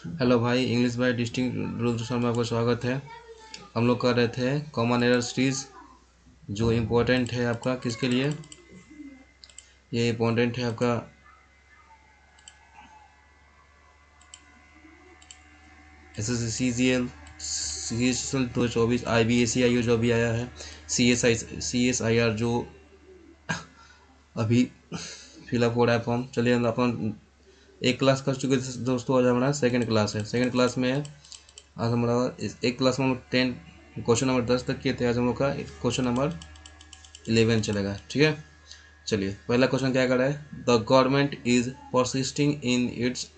Hello भाई, English by distinct Rudra Sharma, आपका स्वागत है। हम लोग कर रहे थे कॉमन एरर सीरीज, जो इम्पोर्टेंट है आपका किसके लिए। ये इम्पोर्टेंट है आपका S S C G L, C S L 2024, I B S C I जो अभी आया है, सी एस आई आर जो अभी फिलअप हो रहा है फॉर्म। चलिए हम अपन एक क्लास कर चुके थे दोस्तों, आज हमारा सेकंड क्लास है। सेकंड क्लास में आज हमारा एक क्लास में हम लोग 10 क्वेश्चन नंबर 10 तक किए थे। आज हम लोग का क्वेश्चन नंबर 11 चलेगा, ठीक है। चलिए पहला क्वेश्चन क्या कर रहा है। The government is persisting in its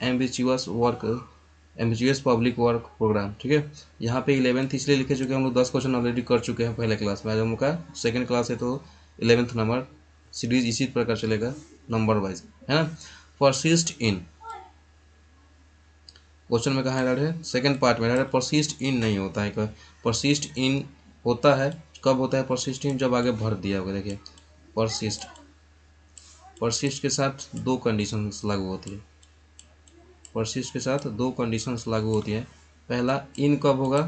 ambitious public work programme, ठीक है। यहाँ पे 11th इसलिए लिखे चुके हैं, हम लोग 10 क्वेश्चन ऑलरेडी कर चुके हैं पहले क्लास में। आज हम लोग का सेकंड क्लास है, तो 11th नंबर सीरीज इसी प्रकार चलेगा, नंबर वाइज, है ना। परसिस्ट इन क्वेश्चन में कहा है, सेकंड पार्ट में परसिस्ट इन नहीं होता है। परसिस्ट इन होता है, कब होता है परसिस्ट इन, जब आगे भर दिया होगा। देखिए परसिस्ट के साथ दो कंडीशंस लागू होती है। परसिस्ट के साथ दो कंडीशंस लागू होती है। पहला, इन कब होगा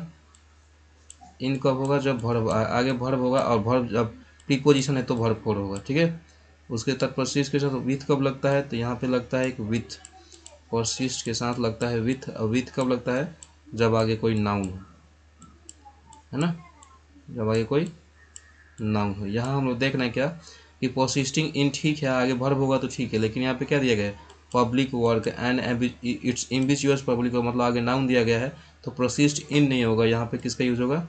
जब भर्ब आगे भर्ब होगा, और भर्ब जब प्रीपोजिशन है तो भर्ब फोर होगा, ठीक है। उसके तक परसिस्ट के साथ विथ कब लगता है, तो यहाँ पे लगता है एक विथ। परसिस्ट के साथ लगता है विथ, और विथ कब लगता है, जब आगे कोई नाउन हो, है ना, जब आगे कोई नाउन हो। यहाँ हम लोग देखना है क्या कि परसिस्टिंग इन ठीक है, आगे भर्ब होगा तो ठीक है, लेकिन यहाँ पे क्या दिया गया है, public work and it's ambitious public work, मतलब आगे नाउन दिया गया है, तो परसिस्ट इन नहीं होगा। यहाँ पे किसका यूज होगा,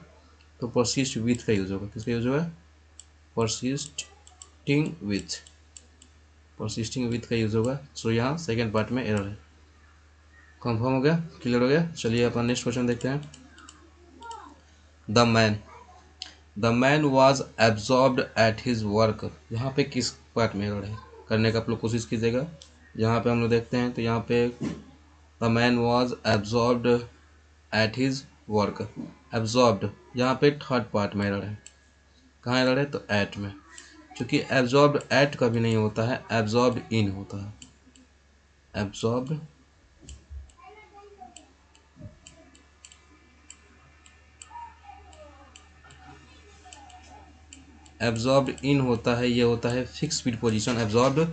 तो परसिस्ट विथ का यूज होगा। किसका यूज होगा, परसिस्टिंग विथ, परसिस्टिंग विथ का यूज होगा। सो यहाँ सेकेंड पार्ट में एरर है। कंफर्म हो गया, क्लियर हो गया। चलिए अपन नेक्स्ट क्वेश्चन देखते हैं। The man was absorbed at his work, यहाँ पे किस पार्ट में एरर है, करने का आप लोग कोशिश कीजिएगा। यहाँ पे हम लोग देखते हैं, तो यहाँ पे the man was absorbed at his work, absorbed यहाँ पे थर्ड पार्ट में एरर है। कहाँ एरर है, तो एट में। क्योंकि एब्जॉर्ब्ड एट कभी नहीं होता है, एब्जॉर्ब्ड इन होता है। एब्जॉर्ब्ड एब्जॉर्ब्ड इन होता है, ये होता है फिक्स पोजीशन। एब्जॉर्ब्ड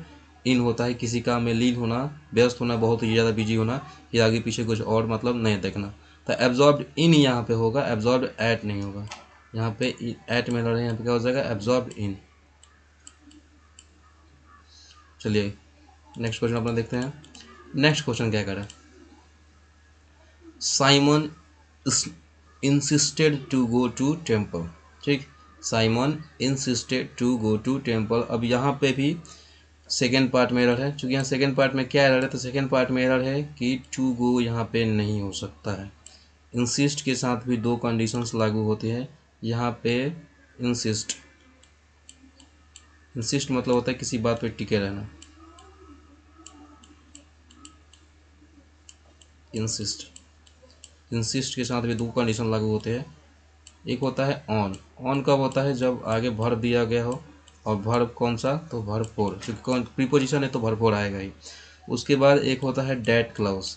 इन होता है किसी काम में लीन होना, व्यस्त होना, बहुत ही ज़्यादा बिजी होना, या आगे पीछे कुछ और मतलब नहीं देखना। तो एब्जॉर्ब्ड इन यहाँ पे होगा, एब्जॉर्ब्ड एट नहीं होगा। यहाँ पे एट में लड़, यहाँ पे क्या हो जाएगा, एब्जॉर्ब्ड इन। चलिए नेक्स्ट क्वेश्चन अपना देखते हैं। नेक्स्ट क्वेश्चन क्या कर रहा है। Simon insisted to go to temple, ठीक। Simon insisted to go to temple. अब यहाँ पे भी सेकेंड पार्ट में एरर है। चूँकि यहाँ सेकेंड पार्ट में क्या एरर है, तो सेकेंड पार्ट में एरर है कि टू गो यहाँ पे नहीं हो सकता है। इंसिस्ट के साथ भी दो कंडीशंस लागू होती है। यहाँ पे इंसिस्ट इंसिस्ट मतलब होता है किसी बात पे टिके रहना। इंसिस्ट के साथ भी दो कंडीशन लागू होते हैं। एक होता है ऑन कब होता है, जब आगे भर्ब दिया गया हो, और भर्ब कौन सा, तो भर्ब फोर, क्योंकि प्रीपोजिशन है तो भर्ब फोर आएगा ही। उसके बाद एक होता है डेट क्लाउज,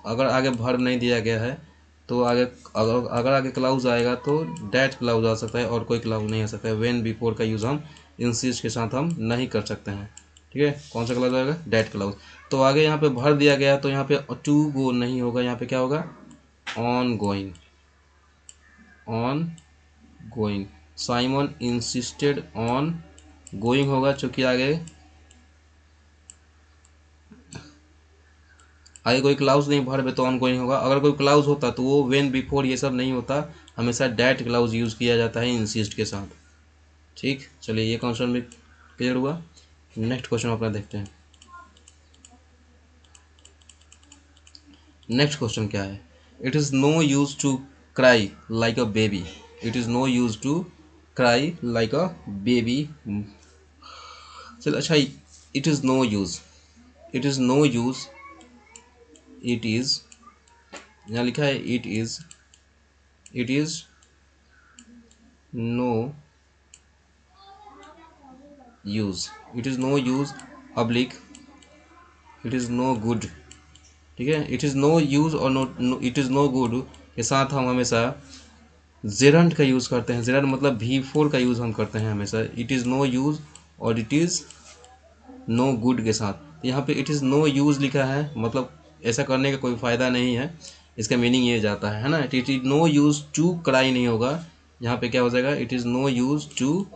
अगर आगे भर्ब नहीं दिया गया है तो आगे अगर आगे क्लाउज आएगा तो डेट क्लाउज आ सकता है, और कोई क्लाउज नहीं आ सकता है। व्हेन बिफोर का यूज़ हम इंसिस्ट के साथ हम नहीं कर सकते हैं, ठीक है। कौन सा क्लाउज आएगा, डेट क्लाउज। तो आगे यहाँ पे भर दिया गया तो यहाँ पे टू गो नहीं होगा, यहाँ पे क्या होगा, on going. On going, Simon insisted on going होगा, चूँकि आगे कोई क्लाउज नहीं, भर में तो ऑन गोइंग होगा। अगर कोई क्लाउज होता तो वो वेन बिफोर ये सब नहीं होता, हमेशा डैट क्लाउज यूज़ किया जाता है इंसिस्ट के साथ, ठीक। चलिए ये क्वेश्चन भी क्लियर हुआ। नेक्स्ट क्वेश्चन अपना देखते हैं। नेक्स्ट क्वेश्चन क्या है। It is no use to cry like a baby, it is no use to cry like a baby. चल अच्छा, it is no use, it is no use, it is, यहाँ लिखा है it is no use, it is no use oblique, it is no good, ठीक है। It is no use और no it is no good के साथ हम हमेशा जेरंट का यूज़ करते हैं। जेरंट मतलब V4 का यूज़ हम करते हैं हमेशा। इट इज़ नो यूज़ और इट इज़ नो गुड के साथ। यहाँ पे इट इज़ नो यूज़ लिखा है, मतलब ऐसा करने का कोई फ़ायदा नहीं है, इसका मीनिंग ये जाता है ना। It is no use to cry नहीं होगा, यहाँ पे क्या हो जाएगा, it is no use to,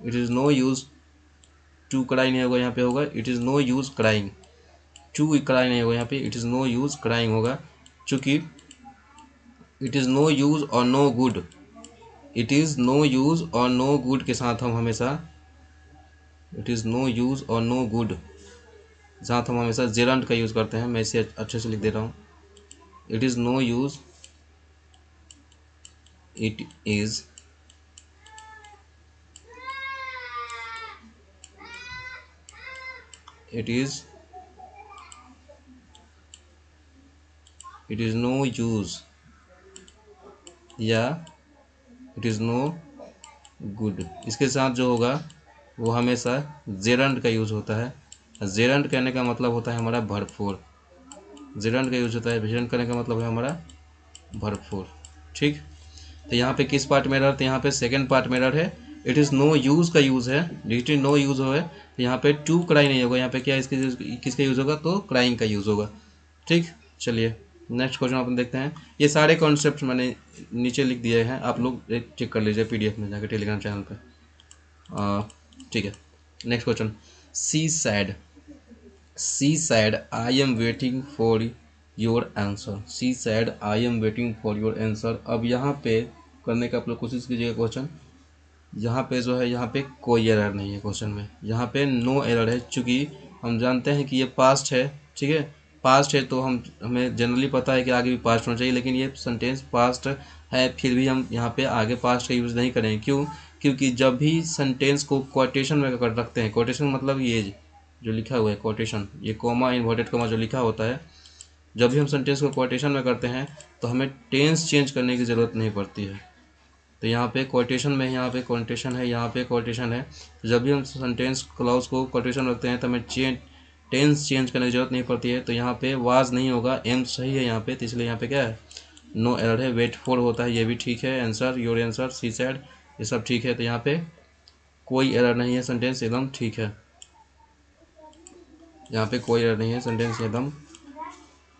it is no use to cry नहीं होगा, यहाँ पे होगा it is no use crying. To cry नहीं होगा, यहाँ पे it is no use crying होगा, चूँकि इट इज़ नो यूज़ और नो गुड, इट इज़ नो यूज़ और नो गुड के साथ हम हमेशा, इट इज़ नो यूज़ और नो गुड साथ हम हमेशा जेरंट का यूज़ करते हैं। मैं इसे अच्छे से लिख दे रहा हूँ। It is no use, it is it is it is no use या इट इज़ नो गुड, इसके साथ जो होगा वो हमेशा जेरंट का यूज़ होता है। जेरंट कहने का मतलब होता है हमारा भरपूर, जेरंट का यूज़ होता है, जेरंट करने का मतलब है हमारा भरपूर। ठीक, तो यहाँ पे किस पार्ट में एरर, तो यहाँ पे सेकंड पार्ट में एरर है। इट इज़ नो यूज़ का यूज़ है, इट इज़ नो यूज़ हो है, तो यहाँ पे टू क्राई नहीं होगा, यहाँ पे क्या इसके किसका यूज़ होगा, तो क्राइंग का यूज़ होगा। ठीक, चलिए नेक्स्ट क्वेश्चन अपन देखते हैं। ये सारे कॉन्सेप्ट मैंने नीचे लिख दिए हैं, आप लोग एक चेक कर लीजिए PDF में जाकर टेलीग्राम चैनल पर। ठीक है, next question. She said, she said I am waiting for your answer, she said I am waiting for your answer. अब यहाँ पे करने का आप लोग कोशिश कीजिएगा क्वेश्चन, यहाँ पे जो है, यहाँ पे कोई एरर नहीं है क्वेश्चन में, यहाँ पे नो एरर है, चूँकि हम जानते हैं कि ये पास्ट है। ठीक है, पास्ट है तो हमें जनरली पता है कि आगे भी पास्ट होना चाहिए, लेकिन ये सेंटेंस पास्ट है, फिर भी हम यहाँ पे आगे पास्ट का यूज़ नहीं करेंगे। क्यों? क्योंकि जब भी सेंटेंस को कोटेशन में कर रखते हैं, कोटेशन मतलब ये जो लिखा हुआ है कोटेशन, ये कोमा इन्वर्टेड कोमा जो लिखा होता है, जब भी हम सेंटेंस को कोटेशन में करते हैं तो हमें टेंस चेंज करने की ज़रूरत नहीं पड़ती है। तो यहाँ पे कोटेशन में, यहाँ पे कोटेशन है, यहाँ पे कोटेशन है, तो जब भी हम सेंटेंस क्लॉज को कोटेशन रखते हैं तो हमें टेंस चेंज करने की जरूरत नहीं पड़ती है। तो यहाँ पे वाज नहीं होगा, एम सही है यहाँ पे, तो इसलिए यहाँ पे क्या है, नो एरर है। वेट फॉर होता है, ये भी ठीक है। Answer, your answer, she said, ये सब ठीक है। तो यहाँ पे कोई एरर नहीं है, सेंटेंस एकदम ठीक है, यहाँ पे कोई एरर नहीं है, सेंटेंस एकदम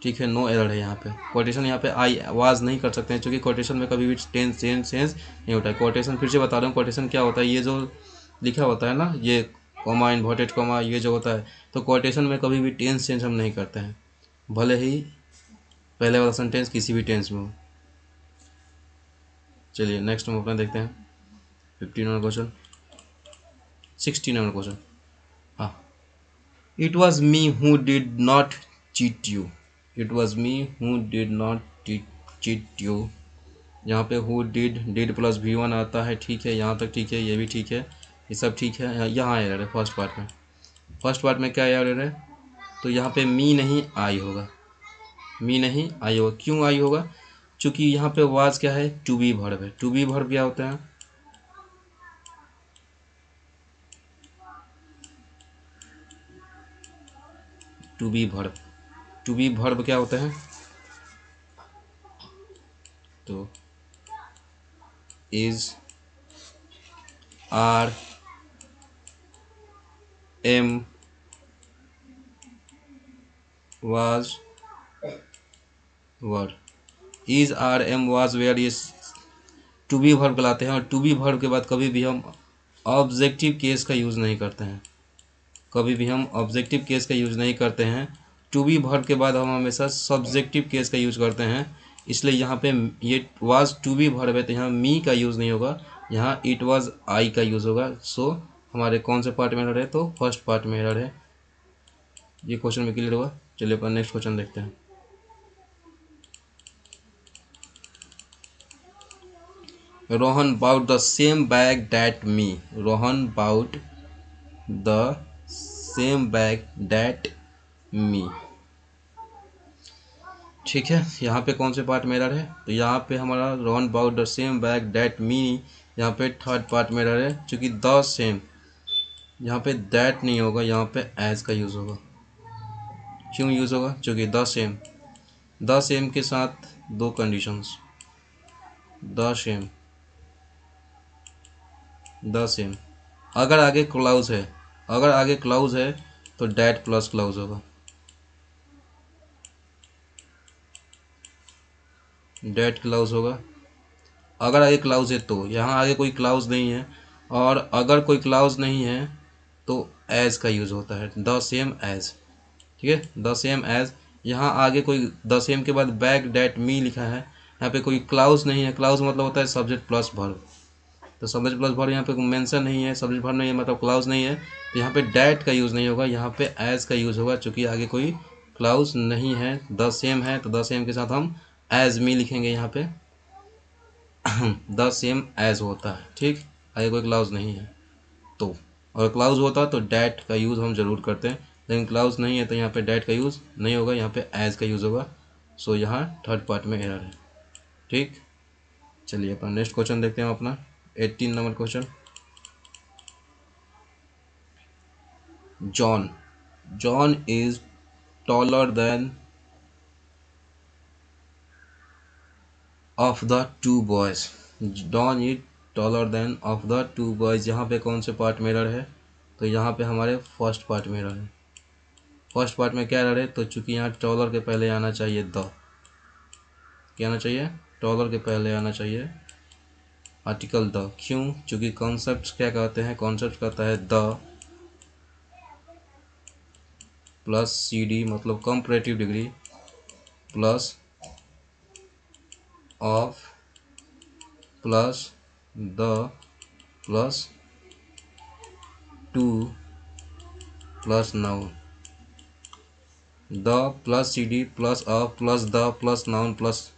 ठीक है, नो एरर है। यहाँ पे कोटेशन, यहाँ पे आई वाज नहीं कर सकते हैं, क्योंकि कोटेशन में कभी भी टेंस चेंज नहीं होता है। कोटेशन फिर से बता रहा हूँ, कोटेशन क्या होता है, ये जो लिखा होता है ना, ये कॉमा इन्वर्टेड कॉमा, ये जो होता है, तो कोटेशन में कभी भी टेंस चेंज हम नहीं करते हैं, भले ही पहले वाला सेंटेंस किसी भी टेंस में हो। चलिए नेक्स्ट हम अपना देखते हैं 15 नंबर क्वेश्चन, 16 नंबर क्वेश्चन। हाँ, it was me who did not cheat you, it was me who did not cheat you. यहाँ पे हु डिड प्लस V1 आता है, ठीक है, यहाँ तक ठीक है, ये भी ठीक है, ये सब ठीक है। यहाँ एरर है फर्स्ट पार्ट में, फर्स्ट पार्ट में क्या एरर है, तो यहाँ पे मी नहीं आई होगा, मी नहीं आई होगा। क्यों आई होगा? चूँकि यहाँ पे वाज क्या है, टू बी वर्ब है। टू बी वर्ब क्या होता है, to be verb, to be verb क्या होता है, तो is, are, am, was, were. Is, are, am, was, were, ये टू बी वर्ब कहलाते हैं। और टू बी वर्ब के बाद कभी भी हम ऑब्जेक्टिव केस का यूज़ नहीं करते हैं, कभी भी हम ऑब्जेक्टिव केस का यूज़ नहीं करते हैं। टू बी वर्ब के बाद हम हमेशा सब्जेक्टिव केस का यूज़ करते हैं। इसलिए यहाँ पे ये वाज टू बी वर्ब है, तो यहाँ मी का यूज़ नहीं होगा, यहाँ इट वाज आई का यूज़ होगा। सो हमारे कौन से पार्ट में एरर है, तो फर्स्ट पार्ट में एरर है। ये क्वेश्चन में क्लियर हुआ। चलिए अपन नेक्स्ट क्वेश्चन देखते हैं। Rohan bought the same bag that me, Rohan bought the same bag that me. ठीक है, यहाँ पे कौन से पार्ट में एरर है, तो यहाँ पे हमारा Rohan bought the same bag that me, यहाँ पे थर्ड पार्ट में एरर है, चूँकि द सेम, यहाँ पे दैट नहीं होगा, यहाँ पे एज का यूज़ होगा। क्यों यूज़ होगा? क्योंकि द सेम के साथ दो conditions, the same, the same. अगर आगे क्लाउज है, अगर आगे क्लाउज है तो डैट प्लस क्लाउज होगा, डैट क्लाउज होगा। अगर आगे क्लाउज है तो, यहाँ आगे कोई क्लाउज नहीं है, और अगर कोई क्लाउज नहीं है तो एज का यूज़ होता है, द सेम एज। ठीक है, द सेम एज। यहाँ आगे कोई द सेम के बाद बैक डैट मी लिखा है, यहाँ पे कोई क्लाउज नहीं है। क्लाउज मतलब होता है सब्जेक्ट प्लस वर्ब, तो सब्जेक्ट प्लस वर्ब यहाँ पे मेंशन नहीं है, सब्जेक्ट वर्ब नहीं है मतलब क्लाउज नहीं है, तो यहाँ पे डैट का यूज़ नहीं होगा, यहाँ पे एज का यूज़ होगा। चूँकि आगे कोई क्लाउज नहीं है, द सेम है, तो द सेम के साथ हम एज मी लिखेंगे यहाँ पे। द सेम एज होता है, ठीक। आगे कोई क्लाउज नहीं है तो, और क्लाउज होता तो डैट का यूज़ हम जरूर करते हैं, लेकिन क्लाउज नहीं है तो यहाँ पे डैट का यूज़ नहीं होगा, यहाँ पे एज का यूज़ होगा। सो यहाँ थर्ड पार्ट में एरर है, ठीक। चलिए अपना नेक्स्ट क्वेश्चन देखते हैं, अपना 18 number question. John, John is taller than of the to boys, John is taller than of the to boys. यहाँ पे कौन से पार्ट में एरर है? तो यहाँ पे हमारे फर्स्ट पार्ट में एरर है। फर्स्ट पार्ट में क्या एरर है? तो चूंकि यहाँ टॉलर के पहले आना चाहिए द, क्या आना चाहिए? टॉलर के पहले आना चाहिए आर्टिकल द। क्यों? चूंकि कॉन्सेप्ट क्या कहते हैं? कॉन्सेप्ट कहता है द प्लस सी डी, मतलब comparative degree, plus of, plus the, plus two, plus noun. The plus C D plus of plus the plus noun plus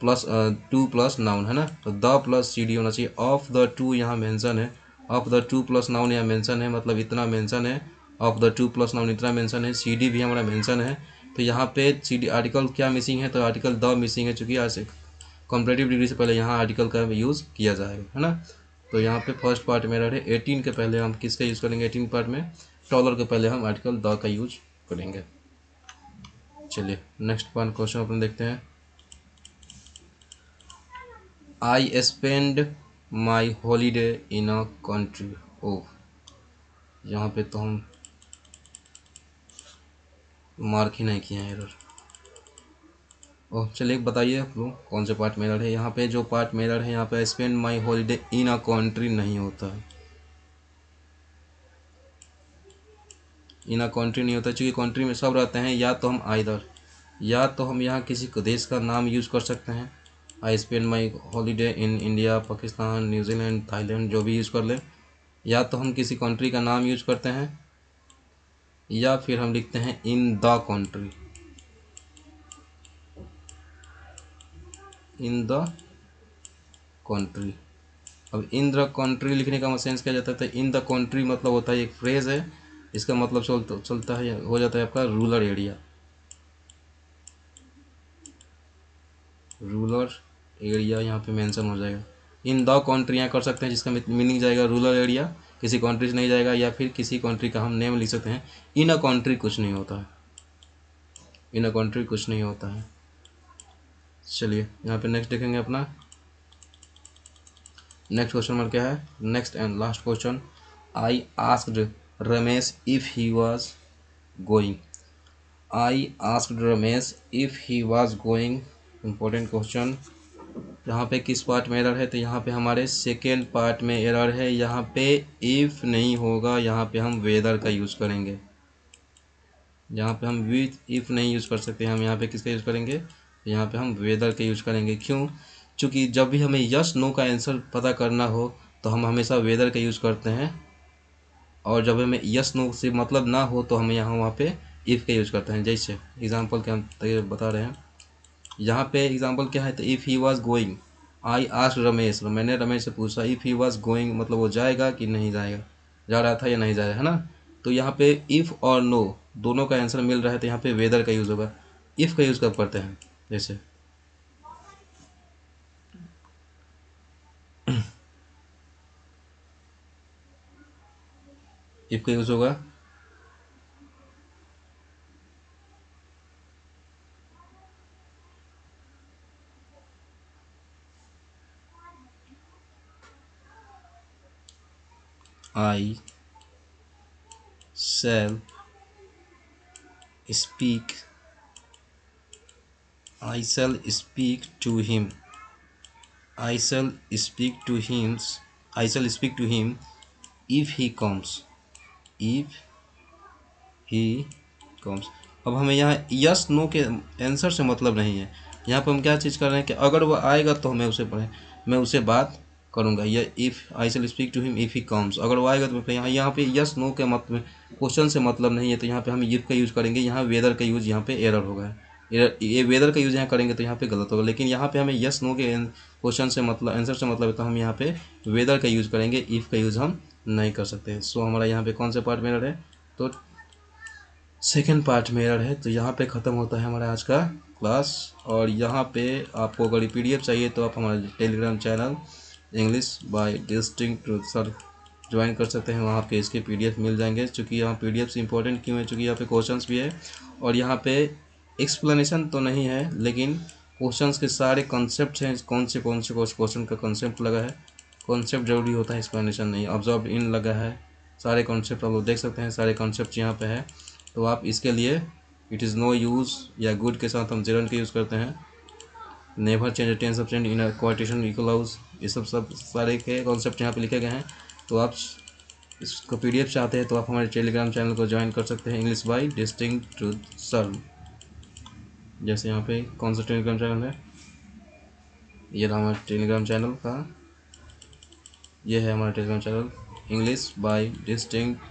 two plus noun, है ना। तो द प्लस सी डी होना चाहिए। Of the two यहाँ mention है, of the two plus noun यहाँ mention है, मतलब इतना मेंशन है। Of the two plus noun इतना मेंशन है। सी डी भी हमारा मेंशन है। तो यहाँ पे सी डी आर्टिकल क्या मिसिंग है? तो आर्टिकल द मिसिंग है, चूँकि आज से कंपैरेटिव डिग्री से पहले यहाँ आर्टिकल का यूज़ किया जाएगा, है ना। तो यहाँ पे फर्स्ट पार्ट में रहे 18 के पहले हम किसका यूज़ करेंगे? 18 पार्ट में टॉलर के पहले हम आर्टिकल द का यूज करेंगे। चलिए नेक्स्ट पार्ट क्वेश्चन अपन देखते हैं। I spend my holiday in a country. Oh, यहाँ पे तो हम मार्क ही नहीं किए हैं, एरर। ओह, चलिए बताइए आप लोग कौन से पार्ट में एरर है। यहाँ पे जो पार्ट में एरर है, यहाँ पे spend my holiday in a country नहीं होता है, इन अ कंट्री नहीं होता, क्योंकि कंट्री में सब रहते हैं। या तो हम आइदर, या तो हम यहाँ किसी देश का नाम यूज़ कर सकते हैं, I spend my holiday in India, Pakistan, New Zealand, Thailand, जो भी यूज़ कर लें। या तो हम किसी कंट्री का नाम यूज करते हैं, या फिर हम लिखते हैं in the country, in the country. अब इन द कंट्री लिखने का सेंस क्या जाता है? तो इन द कंट्री मतलब होता है एक फ्रेज है, इसका मतलब चलता है, हो जाता है आपका रूरल एरिया, रूरल एरिया यहाँ पे मेंशन हो जाएगा। इन द कंट्री यहाँ कर सकते हैं, जिसका मीनिंग जाएगा रूरल एरिया, किसी कंट्री से नहीं जाएगा। या फिर किसी कंट्री का हम नेम लिख सकते हैं। इन अ कंट्री कुछ नहीं होता है, इन अ कंट्री कुछ नहीं होता है। चलिए यहाँ पे नेक्स्ट देखेंगे अपना। नेक्स्ट क्वेश्चन नंबर क्या है? Next and last question. I asked Ramesh if he was going, I asked Ramesh if he was going. Important question. यहाँ पे किस पार्ट में एरर है? तो यहाँ पे हमारे सेकेंड पार्ट में एरर है। यहाँ पे इफ़ नहीं होगा, यहाँ पे हम वेदर का यूज़ करेंगे। यहाँ पे हम विथ इफ़ नहीं यूज़ कर सकते, हम यहाँ पे किसका यूज़ करेंगे? यहाँ पे हम वेदर का यूज़ करेंगे। क्यों? क्योंकि जब भी हमें यस नो का आंसर पता करना हो तो हम हमेशा वेदर का यूज़ करते हैं, और जब हमें यस नो से मतलब ना हो तो हम यहाँ वहाँ पे इफ़ का यूज़ करते हैं। जैसे एग्जांपल के हम बता रहे हैं, यहाँ पे एग्जांपल क्या है? तो if he was going, I asked Ramesh, मैंने रमेश से पूछा इफ़ ही वाज गोइंग, मतलब वो जाएगा कि नहीं जाएगा, जा रहा था या नहीं जा रहा है ना। तो यहाँ पे इफ़ और नो दोनों का आंसर मिल रहा है, तो यहाँ पे वेदर का यूज़ होगा। इफ़ का यूज़ कब करते हैं? जैसे इफ़ का यूज़ होगा I shall speak I shall speak to him. I shall speak to him. I shall speak to him if he comes. If he comes. अब हमें यहाँ यस नो के आंसर से मतलब नहीं है। यहाँ पर हम क्या चीज़ कर रहे हैं कि अगर वो आएगा तो मैं उसे बात करूँगा। या if I shall speak to him if he comes, अगर वो आएगा तो मैं यहाँ पे यस नो के मतलब क्वेश्चन से मतलब नहीं है, तो यहाँ पे हम इफ़ का यूज़ करेंगे। यहाँ वेदर का यूज़ यहाँ पे एरर होगा। ये वेदर का यूज़ यहाँ करेंगे तो यहाँ पे गलत होगा। लेकिन यहाँ पे हमें यस नो के क्वेश्चन से मतलब आंसर से मतलब है, तो हम यहाँ पे वेदर का यूज़ करेंगे, इफ़ का यूज़ हम नहीं कर सकते। सो हमारा यहाँ पे कौन सा पार्ट में एरर है, तो सेकेंड पार्ट में एरर है। तो यहाँ पे ख़त्म होता है हमारा आज का क्लास। और यहाँ पे आपको अगर PDF चाहिए तो आप हमारे Telegram channel English by distinct truth sir join कर सकते हैं। वहाँ पे इसके PDF मिल जाएंगे। चूँकि यहाँ PDF से इंपॉर्टेंट क्यों है, चूँकि यहाँ पे क्वेश्चंस भी है और यहाँ पे एक्सप्लेनेशन तो नहीं है, लेकिन क्वेश्चंस के सारे कॉन्सेप्ट हैं। कौन से क्वेश्चन का कॉन्सेप्ट लगा है, कॉन्सेप्ट जरूरी होता है, एक्सप्लेनेशन नहीं। ऑब्जर्व इन लगा है, सारे कॉन्सेप्ट आप लोग देख सकते हैं, सारे कॉन्सेप्ट यहाँ पे है। तो आप इसके लिए इट इज़ नो यूज़ या गुड के साथ हम जेरन के यूज़ करते हैं। Never change tense of change in a quotation इक्वलाउज, ये सब सारे के कॉन्सेप्ट यहाँ पे लिखे गए हैं। तो आप इसको PDF चाहते हैं तो आप हमारे टेलीग्राम चैनल को ज्वाइन कर सकते हैं, English by distinct truth sir. जैसे यहाँ पे कौन सा टेलीग्राम चैनल है, ये रहा हमारे टेलीग्राम चैनल का, ये है हमारा Telegram channel English by distinct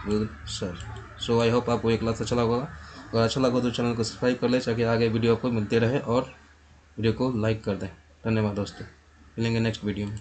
truth sir. So I hope आपको ये क्लास अच्छा लगा होगा। अगर अच्छा लगा तो चैनल को सब्सक्राइब कर ले, ताकि आगे वीडियो आपको मिलते रहे, और वीडियो को लाइक कर दें। धन्यवाद दोस्तों, मिलेंगे नेक्स्ट वीडियो में।